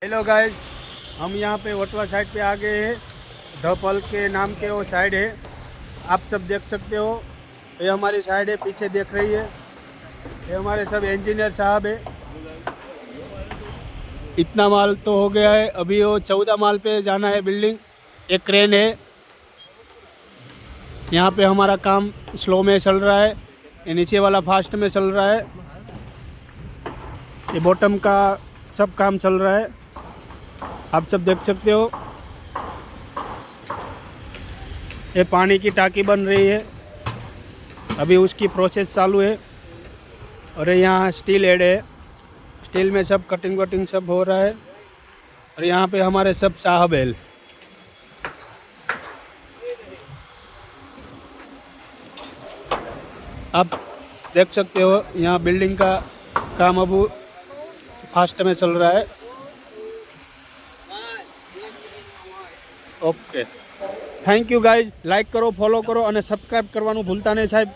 Hello guys, हम यहाँ पे वटवा साइड पे आ गए हैं। द पल के नाम के वो साइड है, आप सब देख सकते हो। ये हमारी साइड है, पीछे देख रही है, ये हमारे सब इंजीनियर साहब है। इतना माल तो हो गया है, अभी वो 14 माल पे जाना है बिल्डिंग। एक क्रेन है, यहाँ पे हमारा काम स्लो में चल रहा है, ये नीचे वाला फास्ट में चल रहा है। ये बॉटम का सब काम चल रहा है, आप सब देख सकते हो। ये पानी की टाकी बन रही है, अभी उसकी प्रोसेस चालू है। और यहाँ स्टील हेड है, स्टील में सब कटिंग वटिंग सब हो रहा है। और यहाँ पे हमारे सब साहब है। आप देख सकते हो, यहाँ बिल्डिंग का काम अब फास्ट में चल रहा है। Okay, thank you guys. Like करो, फॉलो करो અને સબસ્ક્રાઇબ કરવાનું ભૂલતા નહીં સાહેબ।